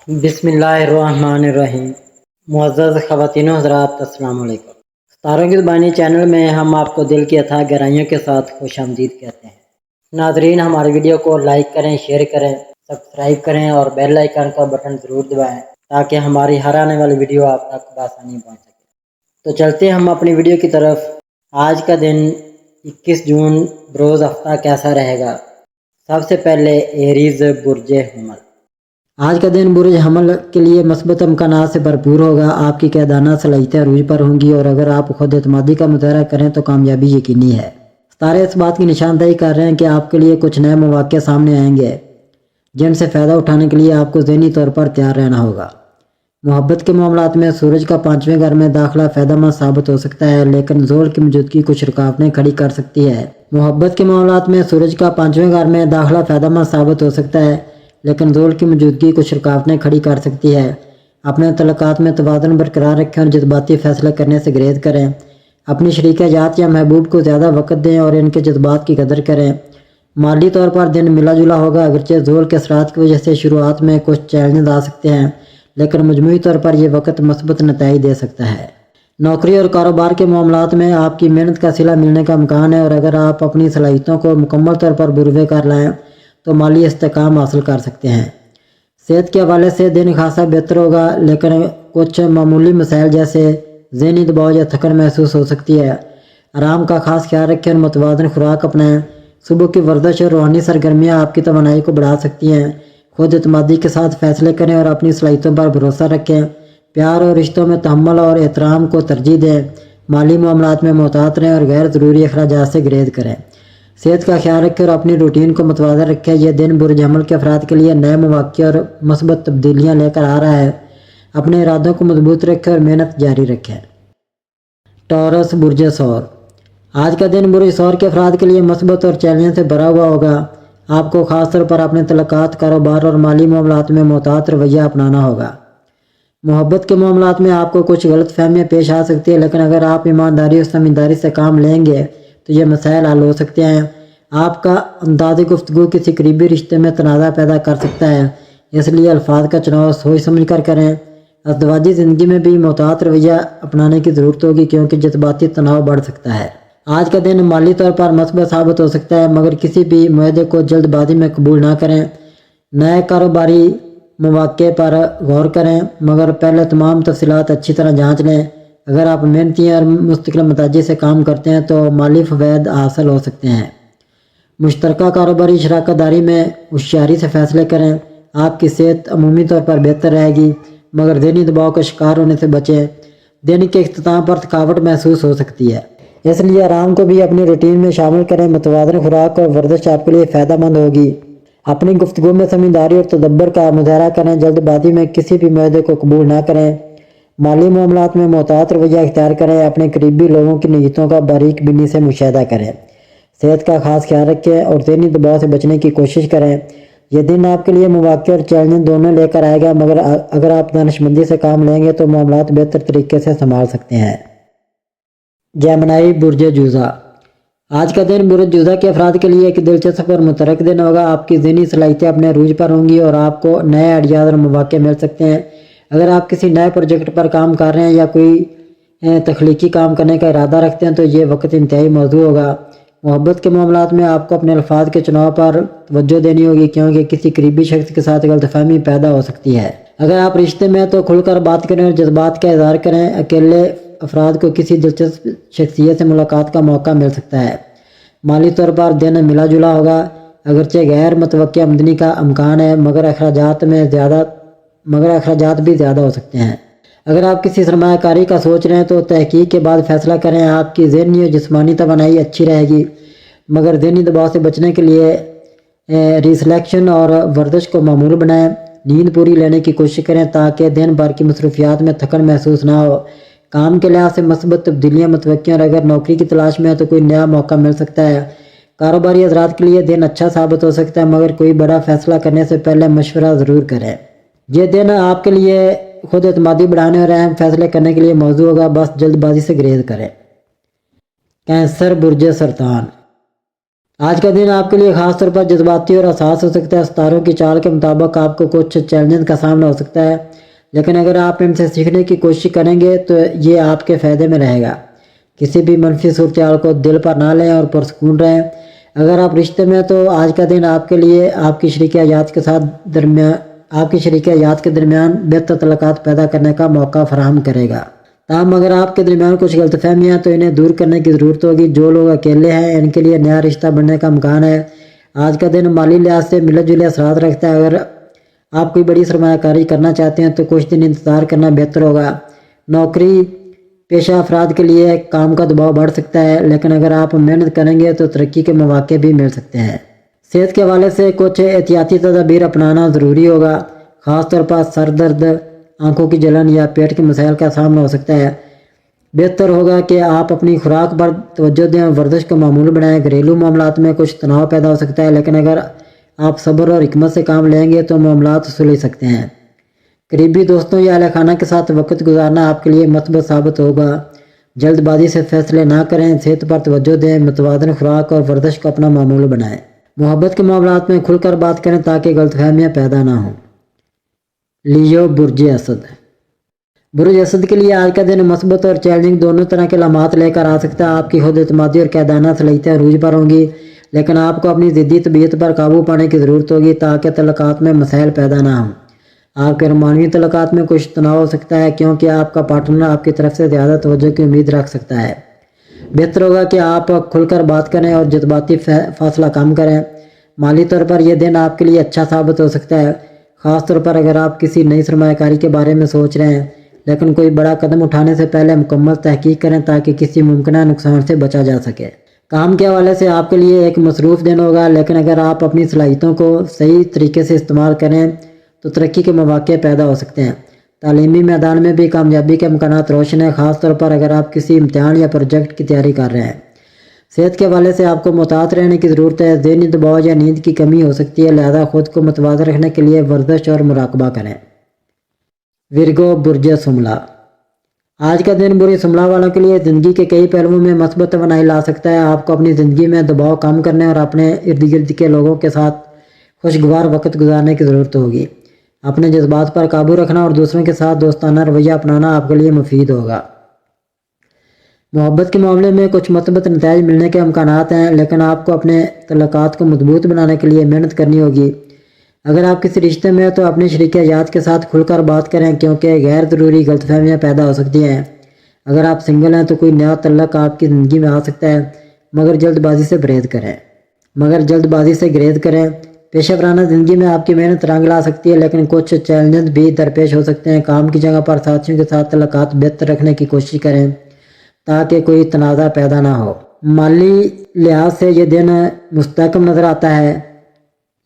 بسم اللہ الرحمن الرحیم۔ معزز خواتین و حضرات، السلام علیکم۔ ستاروں کی زبانی چینل میں ہم آپ کو دل کی اتھاہ گہرائیوں کے ساتھ خوش آمدید کہتے ہیں۔ ناظرین، ہماری ویڈیو کو لائک کریں، شیئر کریں، سبسکرائب کریں اور بیل آئیکن کا بٹن ضرور دبائیں تاکہ ہماری ہر آنے والی ویڈیو آپ تک بآسانی پہنچ سکے۔ تو چلتے ہیں ہم اپنی ویڈیو کی طرف۔ آج کا دن 21 جون بروز ہفتہ کیسا رہے گا؟ سب سے پہلے ایریز برج حمل۔ آج کا دن برج حمل کے لیے مثبت امکانات سے بھرپور ہوگا۔ آپ کی قیادانہ صلاحیتیں عروج پر ہوں گی اور اگر آپ خود اعتمادی کا مظاہرہ کریں تو کامیابی یقینی ہے۔ ستارے اس بات کی نشاندہی کر رہے ہیں کہ آپ کے لیے کچھ نئے مواقع سامنے آئیں گے جن سے فائدہ اٹھانے کے لیے آپ کو ذہنی طور پر تیار رہنا ہوگا۔ محبت کے معاملات میں سورج کا 5ویں گھر میں داخلہ فائدہ مند ثابت ہو سکتا ہے، لیکن زول کی موجودگی کچھ رکاوٹیں کھڑی کر سکتی ہے۔ محبت کے معاملات میں سورج کا 5ویں گھر میں داخلہ فائدہ مند ثابت ہو سکتا ہے، لیکن زول کی موجودگی کچھ رکاوٹیں کھڑی کر سکتی ہے۔ اپنے تعلقات میں توازن برقرار رکھیں اور جذباتی فیصلے کرنے سے گریز کریں۔ اپنی شریک حیات یا محبوب کو زیادہ وقت دیں اور ان کے جذبات کی قدر کریں۔ مالی طور پر دن ملا جلا ہوگا، اگرچہ زول کے اثرات کی وجہ سے شروعات میں کچھ چیلنجز آ سکتے ہیں، لیکن مجموعی طور پر یہ وقت مثبت نتائج دے سکتا ہے۔ نوکری اور کاروبار کے معاملات میں آپ کی محنت کا صلہ ملنے کا امکان ہے اور اگر آپ اپنی صلاحیتوں کو مکمل طور پر بروئے کر لائیں تو مالی استحکام حاصل کر سکتے ہیں۔ صحت کے حوالے سے دن خاصا بہتر ہوگا، لیکن کچھ معمولی مسائل جیسے ذہنی دباؤ یا تھکن محسوس ہو سکتی ہے۔ آرام کا خاص خیال رکھیں اور متوازن خوراک اپنائیں۔ صبح کی ورزش اور روحانی سرگرمیاں آپ کی توانائی کو بڑھا سکتی ہیں۔ خود اعتمادی کے ساتھ فیصلے کریں اور اپنی صلاحیتوں پر بھروسہ رکھیں۔ پیار اور رشتوں میں تحمل اور احترام کو ترجیح دیں۔ مالی معاملات میں محتاط رہیں اور غیر ضروری اخراجات سے گریز کریں۔ صحت کا خیال رکھیں اور اپنی روٹین کو متوازن رکھیں۔ یہ دن برج حمل کے افراد کے لیے نئے مواقع اور مثبت تبدیلیاں لے کر آ رہا ہے۔ اپنے ارادوں کو مضبوط رکھیں اور محنت جاری رکھیں۔ ٹورس برج ثور۔ آج کا دن برج ثور کے افراد کے لیے مثبت اور چیلنجوں سے بھرا ہوا ہوگا۔ آپ کو خاص طور پر اپنے تعلقات، کاروبار اور مالی معاملات میں محتاط رویہ اپنانا ہوگا۔ محبت کے معاملات میں آپ کو کچھ غلط فہمیاں پیش آ سکتی ہیں، لیکن اگر آپ ایمانداری اور سمجھداری سے کام لیں گے تو یہ مسائل حل ہو سکتے ہیں۔ آپ کا انداز گفتگو کسی قریبی رشتے میں تنازع پیدا کر سکتا ہے، اس لیے الفاظ کا چناؤ سوچ سمجھ کر کریں۔ ازدواجی زندگی میں بھی محتاط رویہ اپنانے کی ضرورت ہوگی کیونکہ جذباتی تناؤ بڑھ سکتا ہے۔ آج کا دن مالی طور پر مثبت ثابت ہو سکتا ہے، مگر کسی بھی معاہدے کو جلد بازی میں قبول نہ کریں۔ نئے کاروباری مواقع پر غور کریں، مگر پہلے تمام تفصیلات اچھی طرح جانچ لیں۔ اگر آپ محنتی اور مستقل مزاجی سے کام کرتے ہیں تو مالی فوائد حاصل ہو سکتے ہیں۔ مشترکہ کاروباری شراکت داری میں ہوشیاری سے فیصلے کریں۔ آپ کی صحت عمومی طور پر بہتر رہے گی، مگر ذہنی دباؤ کا شکار ہونے سے بچیں۔ دن کے اختتام پر تھکاوٹ محسوس ہو سکتی ہے، اس لیے آرام کو بھی اپنی روٹین میں شامل کریں۔ متوازن خوراک اور ورزش آپ کے لیے فائدہ مند ہوگی۔ اپنی گفتگو میں سمجھداری اور تدبر کا مظاہرہ کریں، جلد بازی میں کسی بھی معاہدے کو قبول نہ کریں۔ مالی معاملات میں محتاط رویہ اختیار کریں۔ اپنے قریبی لوگوں کی نیتوں کا باریک بینی سے مشاہدہ کریں۔ صحت کا خاص خیال رکھیں اور ذہنی دباؤ سے بچنے کی کوشش کریں۔ یہ دن آپ کے لیے مواقع اور چیلنج دونوں لے کر آئے گا، مگر اگر آپ دانشمندی سے کام لیں گے تو معاملات بہتر طریقے سے سنبھال سکتے ہیں۔ جیمنائی برج جوزہ۔ آج کا دن برج جوزہ کے افراد کے لیے ایک دلچسپ اور متحرک دن ہوگا۔ آپ کی ذہنی صلاحیتیں اپنے عروج پر ہوں گی اور آپ کو نئے آئیڈیاز اور مواقع مل سکتے ہیں۔ اگر آپ کسی نئے پروجیکٹ پر کام کر رہے ہیں یا کوئی تخلیقی کام کرنے کا ارادہ رکھتے ہیں تو یہ وقت انتہائی موزوں ہوگا۔ محبت کے معاملات میں آپ کو اپنے الفاظ کے چناؤ پر توجہ دینی ہوگی کیونکہ کسی قریبی شخص کے ساتھ غلط فہمی پیدا ہو سکتی ہے۔ اگر آپ رشتے میں تو کھل کر بات کریں اور جذبات کا اظہار کریں۔ اکیلے افراد کو کسی دلچسپ شخصیت سے ملاقات کا موقع مل سکتا ہے۔ مالی طور پر دن ملا جلا ہوگا، اگرچہ غیر متوقع آمدنی کا امکان ہے، مگر اخراجات بھی زیادہ ہو سکتے ہیں۔ اگر آپ کسی سرمایہ کاری کا سوچ رہے ہیں تو تحقیق کے بعد فیصلہ کریں۔ آپ کی ذہنی اور جسمانی توانائی اچھی رہے گی، مگر ذہنی دباؤ سے بچنے کے لیے ریلیکسیشن اور ورزش کو معمول بنائیں۔ نیند پوری لینے کی کوشش کریں تاکہ دن بھر کی مصروفیات میں تھکن محسوس نہ ہو۔ کام کے لحاظ سے مثبت تبدیلیاں متوقع ہیں اور اگر نوکری کی تلاش میں ہے تو کوئی نیا موقع مل سکتا ہے۔ کاروباری حضرات کے لیے دن اچھا ثابت ہو سکتا ہے، مگر کوئی بڑا فیصلہ کرنے سے پہلے مشورہ ضرور کریں۔ یہ دن آپ کے لیے خود اعتمادی بڑھانے اور اہم فیصلے کرنے کے لیے موزوں ہوگا، بس جلد بازی سے گریز کریں۔ کینسر برج سرطان۔ آج کا دن آپ کے لیے خاص طور پر جذباتی اور حساس ہو سکتا ہے۔ ستاروں کی چال کے مطابق آپ کو کچھ چیلنجز کا سامنا ہو سکتا ہے، لیکن اگر آپ ان سے سیکھنے کی کوشش کریں گے تو یہ آپ کے فائدے میں رہے گا۔ کسی بھی منفی صورتحال کو دل پر نہ لیں اور پرسکون رہیں۔ اگر آپ رشتے میں تو آج کا دن آپ کے لیے آپ کی شریک حیات کے درمیان بہتر تعلقات پیدا کرنے کا موقع فراہم کرے گا۔ تاہم اگر آپ کے درمیان کچھ غلط فہمیاں تو انہیں دور کرنے کی ضرورت ہوگی۔ جو لوگ اکیلے ہیں ان کے لیے نیا رشتہ بننے کا امکان ہے۔ آج کا دن مالی لحاظ سے ملت جلے اثرات رکھتا ہے۔ اگر آپ کوئی بڑی سرمایہ کاری کرنا چاہتے ہیں تو کچھ دن انتظار کرنا بہتر ہوگا۔ نوکری پیشہ افراد کے لیے کام کا دباؤ بڑھ سکتا ہے، لیکن اگر آپ محنت کریں گے تو ترقی کے مواقع بھی مل سکتے ہیں۔ صحت کے حوالے سے کچھ احتیاطی تدابیر اپنانا ضروری ہوگا، خاص طور پر سر درد، آنکھوں کی جلن یا پیٹ کے مسائل کا سامنا ہو سکتا ہے۔ بہتر ہوگا کہ آپ اپنی خوراک پر توجہ دیں اور ورزش کو معمول بنائیں۔ گھریلو معاملات میں کچھ تناؤ پیدا ہو سکتا ہے، لیکن اگر آپ صبر اور حکمت سے کام لیں گے تو معاملات سلجھ سکتے ہیں۔ قریبی دوستوں یا اہل خانہ کے ساتھ وقت گزارنا آپ کے لیے مثبت ثابت ہوگا۔ جلد بازی سے فیصلے نہ کریں، صحت پر توجہ دیں، متوازن خوراک اور ورزش کو اپنا معمول بنائیں۔ محبت کے معاملات میں کھل کر بات کریں تاکہ غلط فہمیاں پیدا نہ ہوں۔ لیو برج اسد۔ برج اسد کے لیے آج کا دن مثبت اور چیلنجنگ دونوں طرح کے علامات لے کر آ سکتا ہے۔ آپ کی خود اعتمادی اور قائدانہ صلاحیتیں عروج پر ہوں گی، لیکن آپ کو اپنی ضدی طبیعت پر قابو پانے کی ضرورت ہوگی تاکہ تعلقات میں مسائل پیدا نہ ہوں۔ آپ کے رومانوی تعلقات میں کچھ تناؤ ہو سکتا ہے کیونکہ آپ کا پارٹنر آپ کی طرف سے زیادہ توجہ کی امید رکھ سکتا ہے۔ بہتر ہوگا کہ آپ کھل کر بات کریں اور جذباتی فاصلہ کم کریں۔ مالی طور پر یہ دن آپ کے لیے اچھا ثابت ہو سکتا ہے، خاص طور پر اگر آپ کسی نئی سرمایہ کاری کے بارے میں سوچ رہے ہیں، لیکن کوئی بڑا قدم اٹھانے سے پہلے مکمل تحقیق کریں تاکہ کسی ممکنہ نقصان سے بچا جا سکے۔ کام کے حوالے سے آپ کے لیے ایک مصروف دن ہوگا، لیکن اگر آپ اپنی صلاحیتوں کو صحیح طریقے سے استعمال کریں تو ترقی کے مواقع پیدا ہو سکتے ہیں۔ تعلیمی میدان میں بھی کامیابی کے امکانات روشن ہیں، خاص طور پر اگر آپ کسی امتحان یا پروجیکٹ کی تیاری کر رہے ہیں۔ صحت کے حوالے سے آپ کو محتاط رہنے کی ضرورت ہے، ذہنی دباؤ یا نیند کی کمی ہو سکتی ہے، لہذا خود کو متوازن رکھنے کے لیے ورزش اور مراقبہ کریں۔ ورگو برج سملا۔ آج کا دن برج سملا والوں کے لیے زندگی کے کئی پہلوؤں میں مثبت توانائی لا سکتا ہے۔ آپ کو اپنی زندگی میں دباؤ کم کرنے اور اپنے ارد گرد کے لوگوں کے ساتھ خوشگوار وقت گزارنے کی ضرورت ہوگی۔ اپنے جذبات پر قابو رکھنا اور دوسروں کے ساتھ دوستانہ رویہ اپنانا آپ کے لیے مفید ہوگا۔ محبت کے معاملے میں کچھ مثبت نتائج ملنے کے امکانات ہیں، لیکن آپ کو اپنے تعلقات کو مضبوط بنانے کے لیے محنت کرنی ہوگی۔ اگر آپ کسی رشتے میں ہیں تو اپنی شریک حیات کے ساتھ کھل کر بات کریں کیونکہ غیر ضروری غلط فہمیاں پیدا ہو سکتی ہیں۔ اگر آپ سنگل ہیں تو کوئی نیا تعلق آپ کی زندگی میں آ سکتا ہے، مگر جلد بازی سے گریز کریں۔ پیشہ ورانہ زندگی میں آپ کی محنت رنگ لا سکتی ہے، لیکن کچھ چیلنجز بھی درپیش ہو سکتے ہیں۔ کام کی جگہ پر ساتھیوں کے ساتھ تعلقات بہتر رکھنے کی کوشش کریں تاکہ کوئی تنازع پیدا نہ ہو۔ مالی لحاظ سے یہ دن مستحکم نظر آتا ہے،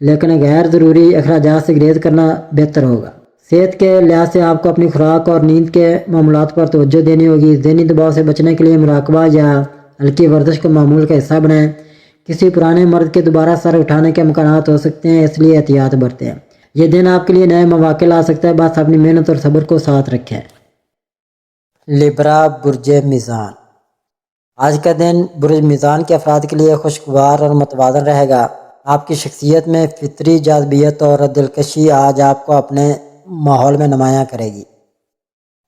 لیکن غیر ضروری اخراجات سے گریز کرنا بہتر ہوگا۔ صحت کے لحاظ سے آپ کو اپنی خوراک اور نیند کے معاملات پر توجہ دینی ہوگی۔ ذہنی دباؤ سے بچنے کے لیے مراقبہ یا ہلکی ورزش کو معمول کا حصہ بنائیں۔ کسی پرانے مرض کے دوبارہ سر اٹھانے کے امکانات ہو سکتے ہیں، اس لیے احتیاط برتیں۔ یہ دن آپ کے لیے نئے مواقع لا سکتا ہے، بس اپنی محنت اور صبر کو ساتھ رکھیں۔ لیبرا برج میزان۔ آج کا دن برج میزان کے افراد کے لیے خوشگوار اور متوازن رہے گا۔ آپ کی شخصیت میں فطری جاذبیت اور دلکشی آج آپ کو اپنے ماحول میں نمایاں کرے گی۔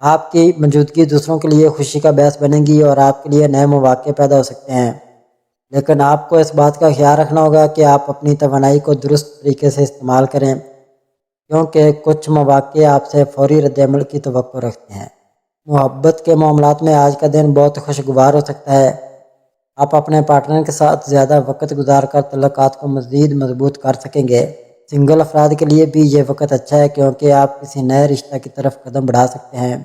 آپ کی موجودگی دوسروں کے لیے خوشی کا باعث بنے گی اور آپ کے لیے نئے مواقع پیدا ہو سکتے ہیں، لیکن آپ کو اس بات کا خیال رکھنا ہوگا کہ آپ اپنی توانائی کو درست طریقے سے استعمال کریں کیونکہ کچھ مواقع آپ سے فوری رد عمل کی توقع رکھتے ہیں۔ محبت کے معاملات میں آج کا دن بہت خوشگوار ہو سکتا ہے۔ آپ اپنے پارٹنر کے ساتھ زیادہ وقت گزار کر تعلقات کو مزید مضبوط کر سکیں گے۔ سنگل افراد کے لیے بھی یہ وقت اچھا ہے کیونکہ آپ کسی نئے رشتہ کی طرف قدم بڑھا سکتے ہیں۔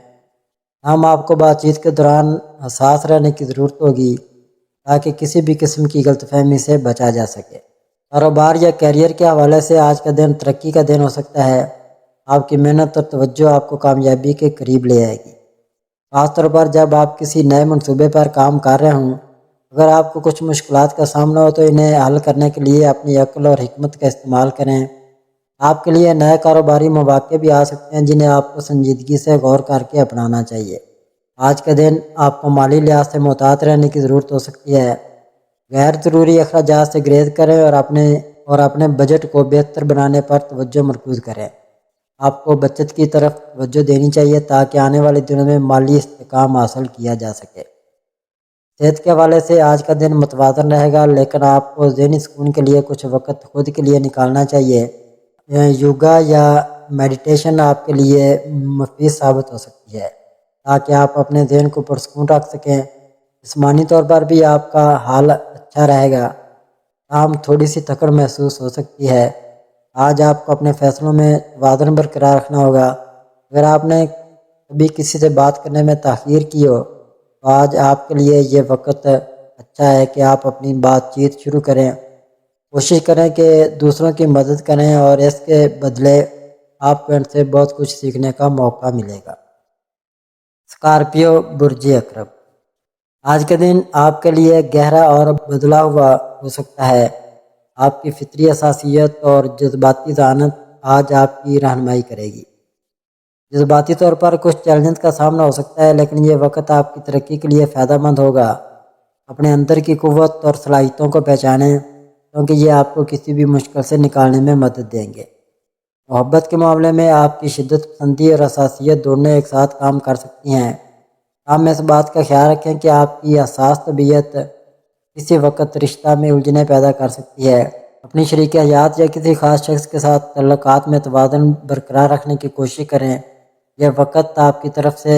ہم آپ کو بات چیت کے دوران حساس رہنے کی ضرورت ہوگی تاکہ کسی بھی قسم کی غلط فہمی سے بچا جا سکے۔ کاروبار یا کیریئر کے حوالے سے آج کا دن ترقی کا دن ہو سکتا ہے۔ آپ کی محنت اور توجہ آپ کو کامیابی کے قریب لے آئے گی، خاص طور پر جب آپ کسی نئے منصوبے پر کام کر رہے ہوں۔ اگر آپ کو کچھ مشکلات کا سامنا ہو تو انہیں حل کرنے کے لیے اپنی عقل اور حکمت کا استعمال کریں۔ آپ کے لیے نئے کاروباری مواقع بھی آ سکتے ہیں جنہیں آپ کو سنجیدگی سے غور کر کے اپنانا چاہیے۔ آج کا دن آپ کو مالی لحاظ سے محتاط رہنے کی ضرورت ہو سکتی ہے۔ غیر ضروری اخراجات سے گریز کریں اور اپنے بجٹ کو بہتر بنانے پر توجہ مرکوز کریں۔ آپ کو بچت کی طرف توجہ دینی چاہیے تاکہ آنے والے دنوں میں مالی استحکام حاصل کیا جا سکے۔ صحت کے حوالے سے آج کا دن متوازن رہے گا، لیکن آپ کو ذہنی سکون کے لیے کچھ وقت خود کے لیے نکالنا چاہیے۔ یوگا یا میڈیٹیشن آپ کے لیے مفید ثابت ہو سکتی ہے تاکہ آپ اپنے ذہن کو پرسکون رکھ سکیں۔ جسمانی طور پر بھی آپ کا حال اچھا رہے گا، تاہم تھوڑی سی تھکن محسوس ہو سکتی ہے۔ آج آپ کو اپنے فیصلوں میں توازن برقرار رکھنا ہوگا۔ اگر آپ نے کبھی کسی سے بات کرنے میں تاخیر کی ہو تو آج آپ کے لیے یہ وقت اچھا ہے کہ آپ اپنی بات چیت شروع کریں۔ کوشش کریں کہ دوسروں کی مدد کریں اور اس کے بدلے آپ کو ان سے بہت کچھ سیکھنے کا موقع ملے گا۔ اسکارپیو برج عقرب، آج کا دن آپ کے لیے گہرا اور بدلا ہوا ہو سکتا ہے۔ آپ کی فطری حساسیت اور جذباتی ذہانت آج آپ کی رہنمائی کرے گی۔ جذباتی طور پر کچھ چیلنجز کا سامنا ہو سکتا ہے، لیکن یہ وقت آپ کی ترقی کے لیے فائدہ مند ہوگا۔ اپنے اندر کی قوت اور صلاحیتوں کو پہچانیں کیونکہ یہ آپ کو کسی بھی مشکل سے نکالنے میں مدد دیں گے۔ محبت کے معاملے میں آپ کی شدت پسندی اور حساسیت دونوں ایک ساتھ کام کر سکتی ہیں۔ ہم اس بات کا خیال رکھیں کہ آپ کی حساس طبیعت کسی وقت رشتہ میں الجھنیں پیدا کر سکتی ہے۔ اپنی شریک حیات یا کسی خاص شخص کے ساتھ تعلقات میں توازن برقرار رکھنے کی کوشش کریں۔ یہ وقت آپ کی طرف سے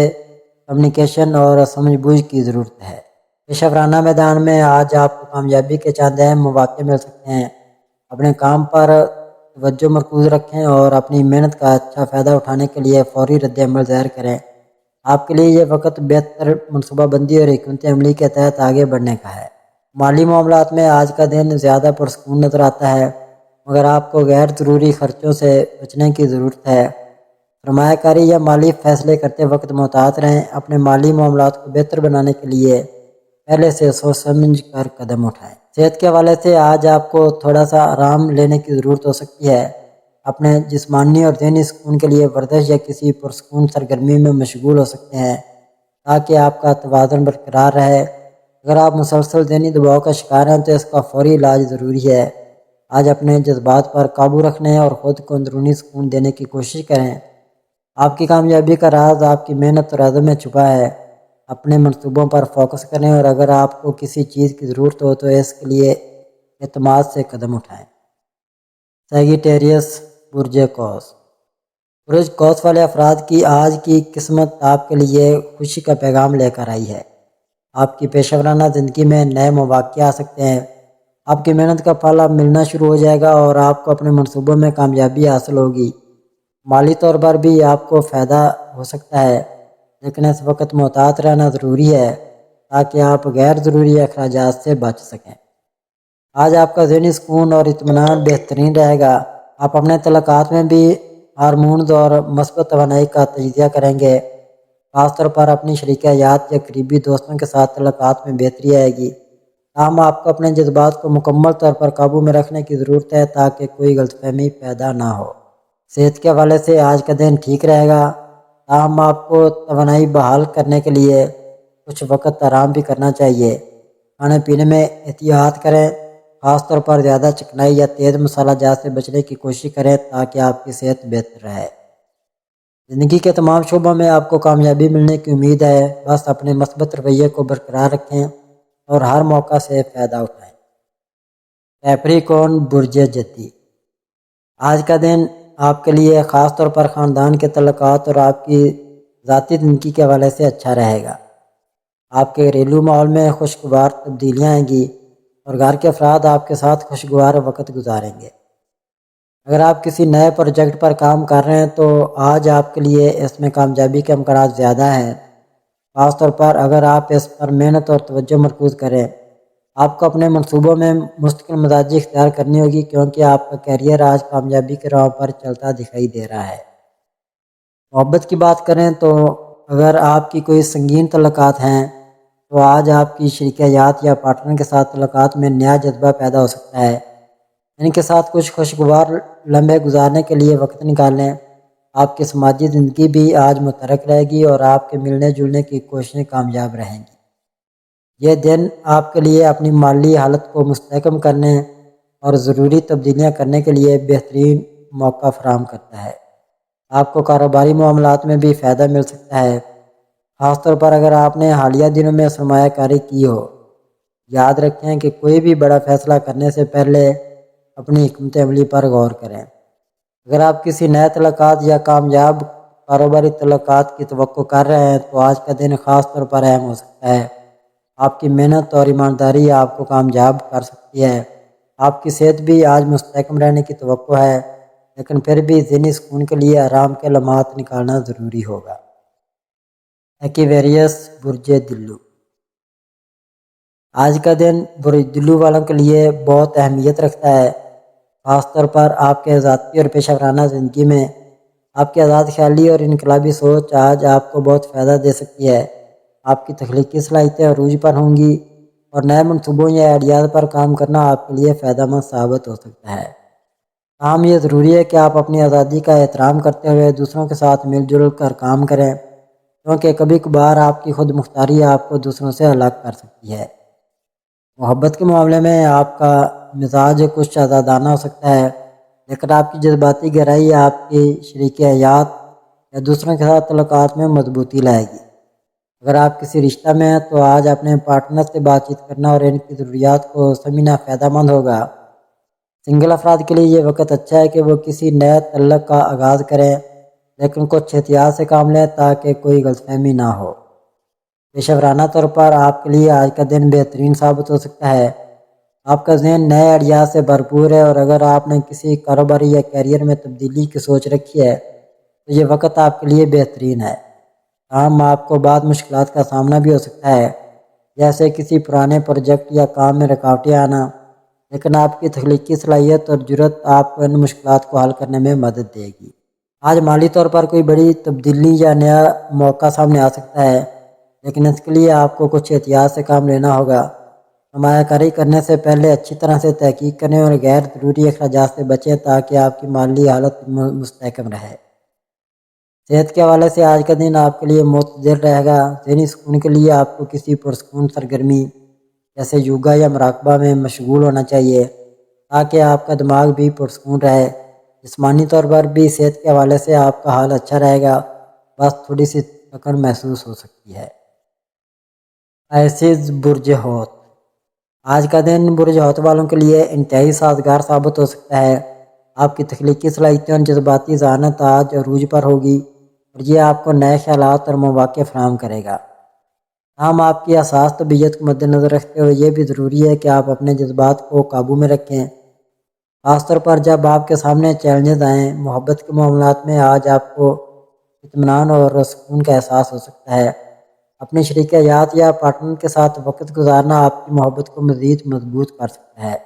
کمیونیکیشن اور سمجھ بوجھ کی ضرورت ہے۔ پیشہ ورانہ میدان میں آج آپ کو کامیابی کے چند اہم مواقع مل سکتے ہیں۔ اپنے کام پر توجہ مرکوز رکھیں اور اپنی محنت کا اچھا فائدہ اٹھانے کے لیے فوری رد عمل ظاہر کریں۔ آپ کے لیے یہ وقت بہتر منصوبہ بندی اور حکمت عملی کے تحت آگے بڑھنے کا ہے۔ مالی معاملات میں آج کا دن زیادہ پرسکون نظر آتا ہے، مگر آپ کو غیر ضروری خرچوں سے بچنے کی ضرورت ہے۔ سرمایہ کاری یا مالی فیصلے کرتے وقت محتاط رہیں۔ اپنے مالی معاملات کو بہتر بنانے کے لیے پہلے سے سوچ سمجھ کر قدم اٹھائیں۔ صحت کے حوالے سے آج آپ کو تھوڑا سا آرام لینے کی ضرورت ہو سکتی ہے۔ اپنے جسمانی اور ذہنی سکون کے لیے ورزش یا کسی پرسکون سرگرمی میں مشغول ہو سکتے ہیں تاکہ آپ کا توازن برقرار رہے۔ اگر آپ مسلسل ذہنی دباؤ کا شکار ہیں تو اس کا فوری علاج ضروری ہے۔ آج اپنے جذبات پر قابو رکھنے اور خود کو اندرونی سکون دینے کی کوشش کریں۔ آپ کی کامیابی کا راز آپ کی محنت اور عزم میں چھپا ہے۔ اپنے منصوبوں پر فوکس کریں اور اگر آپ کو کسی چیز کی ضرورت ہو تو اس کے لیے اعتماد سے قدم اٹھائیں۔ سیگیٹیریس برج قوس، برج قوس والے افراد کی آج کی قسمت آپ کے لیے خوشی کا پیغام لے کر آئی ہے۔ آپ کی پیشہ ورانہ زندگی میں نئے مواقع آ سکتے ہیں۔ آپ کی محنت کا پھل اب ملنا شروع ہو جائے گا اور آپ کو اپنے منصوبوں میں کامیابی حاصل ہوگی۔ مالی طور پر بھی آپ کو فائدہ ہو سکتا ہے، لیکن اس وقت محتاط رہنا ضروری ہے تاکہ آپ غیر ضروری اخراجات سے بچ سکیں۔ آج آپ کا ذہنی سکون اور اطمینان بہترین رہے گا۔ آپ اپنے تعلقات میں بھی ہارمونز اور مثبت توانائی کا تجزیہ کریں گے۔ خاص طور پر اپنی شریک حیات یا قریبی دوستوں کے ساتھ تعلقات میں بہتری آئے گی۔ تاہم آپ کو اپنے جذبات کو مکمل طور پر قابو میں رکھنے کی ضرورت ہے تاکہ کوئی غلط فہمی پیدا نہ ہو۔ صحت کے حوالے سے آج کا دن ٹھیک رہے گا، تاہم آپ کو توانائی بحال کرنے کے لیے کچھ وقت آرام بھی کرنا چاہیے۔ کھانے پینے میں احتیاط کریں، خاص طور پر زیادہ چکنائی یا تیز مسالہ جات سے بچنے کی کوشش کریں تاکہ آپ کی صحت بہتر رہے۔ زندگی کے تمام شعبوں میں آپ کو کامیابی ملنے کی امید ہے، بس اپنے مثبت رویے کو برقرار رکھیں اور ہر موقع سے فائدہ اٹھائیں۔ کیپریکورن برج جدی، آج کا دن آپ کے لیے خاص طور پر خاندان کے تعلقات اور آپ کی ذاتی زندگی کے حوالے سے اچھا رہے گا۔ آپ کے گھریلو ماحول میں خوشگوار تبدیلیاں آئیں گی اور گھر کے افراد آپ کے ساتھ خوشگوار وقت گزاریں گے۔ اگر آپ کسی نئے پروجیکٹ پر کام کر رہے ہیں تو آج آپ کے لیے اس میں کامیابی کے امکانات زیادہ ہیں، خاص طور پر اگر آپ اس پر محنت اور توجہ مرکوز کریں۔ آپ کو اپنے منصوبوں میں مستقل مزاجی اختیار کرنی ہوگی کیونکہ آپ کا کیریئر آج کامیابی کے راہ پر چلتا دکھائی دے رہا ہے۔ محبت کی بات کریں تو اگر آپ کی کوئی سنگین تعلقات ہیں تو آج آپ کی شریک حیات یا پارٹنر کے ساتھ تعلقات میں نیا جذبہ پیدا ہو سکتا ہے۔ ان کے ساتھ کچھ خوشگوار لمحے گزارنے کے لیے وقت نکالیں۔ آپ کی سماجی زندگی بھی آج متحرک رہے گی اور آپ کے ملنے جلنے کی کوششیں کامیاب رہیں گی۔ یہ دن آپ کے لیے اپنی مالی حالت کو مستحکم کرنے اور ضروری تبدیلیاں کرنے کے لیے بہترین موقع فراہم کرتا ہے۔ آپ کو کاروباری معاملات میں بھی فائدہ مل سکتا ہے، خاص طور پر اگر آپ نے حالیہ دنوں میں سرمایہ کاری کی ہو۔ یاد رکھیں کہ کوئی بھی بڑا فیصلہ کرنے سے پہلے اپنی حکمت عملی پر غور کریں۔ اگر آپ کسی نئے تعلقات یا کامیاب کاروباری تعلقات کی توقع کر رہے ہیں تو آج کا دن خاص طور پر اہم ہو سکتا ہے۔ آپ کی محنت اور ایمانداری آپ کو کامیاب کر سکتی ہے۔ آپ کی صحت بھی آج مستحکم رہنے کی توقع ہے، لیکن پھر بھی ذہنی سکون کے لیے آرام کے لمحات نکالنا ضروری ہوگا۔ ایکویریس برج دلو۔ آج کا دن برج دلو والوں کے لیے بہت اہمیت رکھتا ہے، خاص طور پر آپ کے ذاتی اور پیشہ ورانہ زندگی میں۔ آپ کی آزاد خیالی اور انقلابی سوچ آج آپ کو بہت فائدہ دے سکتی ہے۔ آپ کی تخلیقی صلاحیتیں عروج پر ہوں گی اور نئے منصوبوں یا آئیڈیاز پر کام کرنا آپ کے لیے فائدہ مند ثابت ہو سکتا ہے۔ تاہم یہ ضروری ہے کہ آپ اپنی آزادی کا احترام کرتے ہوئے دوسروں کے ساتھ مل جل کر کام کریں، کیونکہ کبھی کبھار آپ کی خود مختاری آپ کو دوسروں سے الگ کر سکتی ہے۔ محبت کے معاملے میں آپ کا مزاج کچھ آزادانہ ہو سکتا ہے، لیکن آپ کی جذباتی گہرائی آپ کی شریک حیات یا دوسروں کے ساتھ تعلقات میں مضبوطی لائے گی۔ اگر آپ کسی رشتہ میں ہیں تو آج اپنے پارٹنر سے بات چیت کرنا اور ان کی ضروریات کو سمجھنا فائدہ مند ہوگا۔ سنگل افراد کے لیے یہ وقت اچھا ہے کہ وہ کسی نئے تعلق کا آغاز کریں، لیکن کچھ احتیاط سے کام لیں تاکہ کوئی غلط فہمی نہ ہو۔ پیشہ ورانہ طور پر آپ کے لیے آج کا دن بہترین ثابت ہو سکتا ہے۔ آپ کا ذہن نئے آئیڈیاز سے بھرپور ہے اور اگر آپ نے کسی کاروباری یا کیریئر میں تبدیلی کی سوچ رکھی ہے تو یہ وقت آپ کے لیے بہترین ہے۔ تاہم آپ کو بعض مشکلات کا سامنا بھی ہو سکتا ہے، جیسے کسی پرانے پروجیکٹ یا کام میں رکاوٹیں آنا، لیکن آپ کی تخلیقی صلاحیت اور جرات آپ کو ان مشکلات کو حل کرنے میں مدد دے گی۔ آج مالی طور پر کوئی بڑی تبدیلی یا نیا موقع سامنے آ سکتا ہے، لیکن اس کے لیے آپ کو کچھ احتیاط سے کام لینا ہوگا۔ سرمایہ کاری کرنے سے پہلے اچھی طرح سے تحقیق کریں اور غیر ضروری اخراجات سے بچیں تاکہ آپ کی مالی حالت مستحکم رہے۔ صحت کے حوالے سے آج کا دن آپ کے لیے معتدل رہے گا۔ ذہنی سکون کے لیے آپ کو کسی پرسکون سرگرمی جیسے یوگا یا مراقبہ میں مشغول ہونا چاہیے تاکہ آپ کا دماغ بھی پرسکون رہے۔ جسمانی طور پر بھی صحت کے حوالے سے آپ کا حال اچھا رہے گا، بس تھوڑی سی تھکن محسوس ہو سکتی ہے۔ آئسز برج حوت۔ آج کا دن برج حوت والوں کے لیے انتہائی سازگار ثابت ہو سکتا ہے۔ آپ کی تخلیقی صلاحیتیں اور جذباتی ذہانت آج عروج پر ہوگی اور یہ آپ کو نئے خیالات اور مواقع فراہم کرے گا۔ ہم آپ کی حساس طبیعت کو مد نظر رکھتے ہوئے یہ بھی ضروری ہے کہ آپ اپنے جذبات کو قابو میں رکھیں، خاص طور پر جب آپ کے سامنے چیلنجز آئیں۔ محبت کے معاملات میں آج آپ کو اطمینان اور سکون کا احساس ہو سکتا ہے۔ اپنی شریک حیات یا پارٹنر کے ساتھ وقت گزارنا آپ کی محبت کو مزید مضبوط کر سکتا ہے۔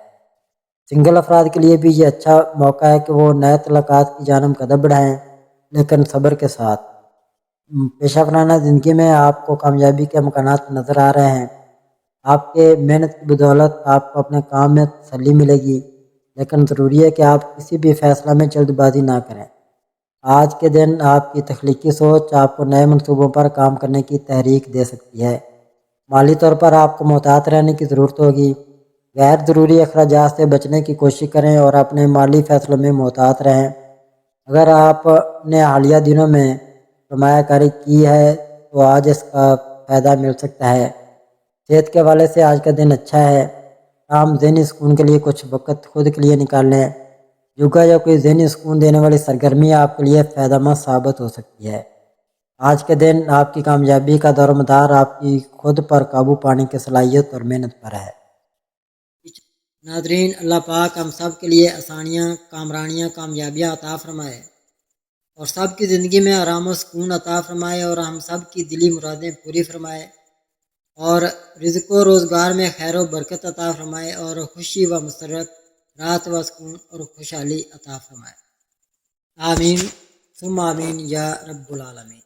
سنگل افراد کے لیے بھی یہ اچھا موقع ہے کہ وہ نئے تعلقات کی جانب قدم بڑھائیں، لیکن صبر کے ساتھ۔ پیشہ ورانہ زندگی میں آپ کو کامیابی کے امکانات نظر آ رہے ہیں۔ آپ کے محنت کی بدولت آپ کو اپنے کام میں تسلی ملے گی، لیکن ضروری ہے کہ آپ کسی بھی فیصلہ میں جلد بازی نہ کریں۔ آج کے دن آپ کی تخلیقی سوچ آپ کو نئے منصوبوں پر کام کرنے کی تحریک دے سکتی ہے۔ مالی طور پر آپ کو محتاط رہنے کی ضرورت ہوگی۔ غیر ضروری اخراجات سے بچنے کی کوشش کریں اور اپنے مالی فیصلوں میں محتاط رہیں۔ اگر آپ نے حالیہ دنوں میں سرمایہ کاری کی ہے تو آج اس کا فائدہ مل سکتا ہے۔ صحت کے حوالے سے آج کا دن اچھا ہے۔ ہم ذہنی سکون کے لیے کچھ وقت خود کے لیے نکال لیں۔ یوگا یا کوئی ذہنی سکون دینے والی سرگرمی آپ کے لیے فائدہ مند ثابت ہو سکتی ہے۔ آج کے دن آپ کی کامیابی کا دار و مدار آپ کی خود پر قابو پانے کی صلاحیت اور محنت پر ہے۔ ناظرین، اللہ پاک ہم سب کے لیے آسانیاں، کامرانیاں، کامیابیاں عطا فرمائے اور سب کی زندگی میں آرام و سکون عطا فرمائے اور ہم سب کی دلی مرادیں پوری فرمائے اور رزق و روزگار میں خیر و برکت عطا فرمائے اور خوشی و مسرت، راحت و سکون اور خوشحالی عطا فرمائے۔ آمین ثم آمین یا رب العالمین۔